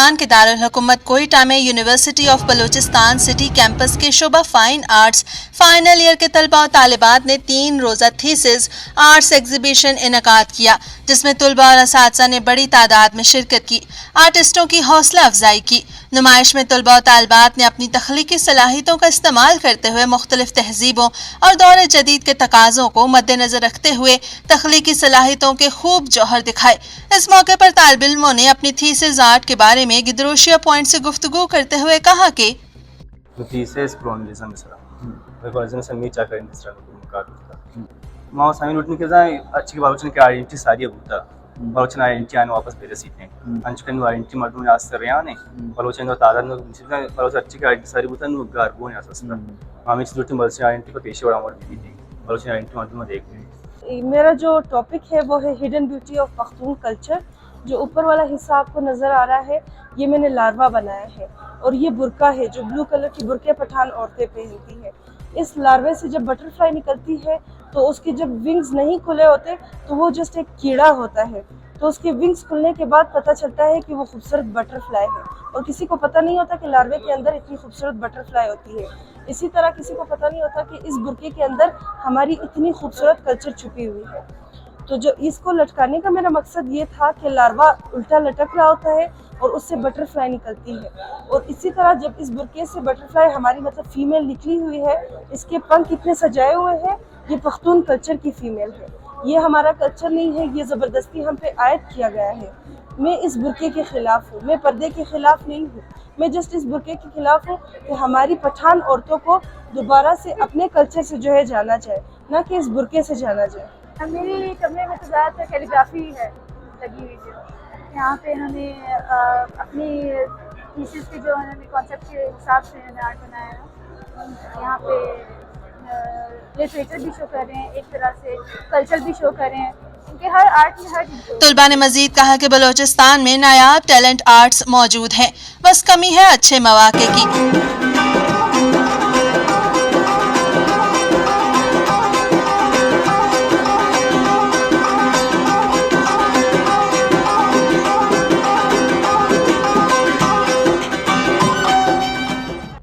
बलूचिस्तान के दारुल हुकूमत कोयटा में university of Balochistan city campus के शोबा फाइन आर्ट्स फाइनल ईयर के तलबा और तालिबात ने 3 रोज़ा थीसिस आर्ट्स एग्जीबिशन इनकाद किया, जिसमें तलबा और असातिज़ा ने बड़ी तादाद में शिरकत की। आर्टिस्टों की हौसला अफजाई की। नुमाइश में तलबा और तालिबात ने अपनी तख्लीकी सलाहियतों का इस्तेमाल करते हुए मुख्तलिफ तहजीबों और दौर जदीद के तकाज़ों को मद्देनजर रखते हुए तख्लीकी सलाहियतों के खूब जौहर दिखाए। इस मौके पर तालिब इल्मों ने अपनी थीसिस आर्ट के बारे में गिदरोशिया पॉइंट से गुफ्तगू करते हुए कहा कि बलोचन आइडेंटिटी आने वापस बेरसीते हैं अंचकन आइडेंटिटी मर्दों ने आस्तर याने बलोचन तादाद में बलोच अच्छी की आइडेंटिटी सारी बुतन गारबो ने आसस्ता हमें दूसरी बलोच आइडेंटिटी को पेशेवर अमर भी थी बलोच आइडेंटिटी मर्दों में देखते। मेरा जो टॉपिक है वो है hidden beauty of Pakhtun culture. जो ऊपर वाला हिस्सा आपको नज़र आ रहा है ये मैंने लार्वा बनाया है और ये बुरका है जो ब्लू कलर की बुरके पठान औरतें पहनती है। इस लार्वे से जब बटरफ्लाई निकलती है तो उसके जब विंग्स नहीं खुले होते तो वो जस्ट एक कीड़ा होता है, तो उसके विंग्स खुलने के बाद पता चलता है कि वो खूबसूरत बटरफ्लाई है और किसी को पता नहीं होता कि लार्वे के अंदर इतनी खूबसूरत बटरफ्लाई होती है। इसी तरह किसी को पता नहीं होता कि इस बुरके के अंदर हमारी इतनी खूबसूरत कल्चर छुपी हुई है। तो जो इसको लटकाने का मेरा मकसद ये था कि लार्वा उल्टा लटक रहा होता है और उससे बटरफ्लाई निकलती है और इसी तरह जब इस बुरके से बटरफ्लाई हमारी मतलब फीमेल निकली हुई है, इसके पंख इतने सजाए हुए हैं, ये पख्तून कल्चर की फीमेल है। ये हमारा कल्चर नहीं है, ये ज़बरदस्ती हम पे आयद किया गया है। मैं इस बुरके के ख़िलाफ़ हूँ, मैं पर्दे के ख़िलाफ़ नहीं हूँ, मैं जस्ट इस बुरके के ख़िलाफ़ हूँ कि हमारी पठान औरतों को दोबारा से अपने कल्चर से जो है जाना जाए, ना कि इस बुरके से जाना जाए। मेरी कमरे में तो ज़्यादातर कैलीग्राफी है लगी हुई है। यहाँ पे हमें अपनी थीसिस के जो हमें कॉन्सेप्ट के हिसाब से हमें आर्ट बनाया है। यहाँ पे लिटरेचर भी शो कर रहे हैं, एक तरह से कल्चर भी शो कर रहे हैं, क्योंकि हर आर्ट में हर चीज़। तलबा ने मजीद कहा कि बलूचिस्तान में नायाब टैलेंट आर्ट्स मौजूद हैं, बस कमी है अच्छे मौके की।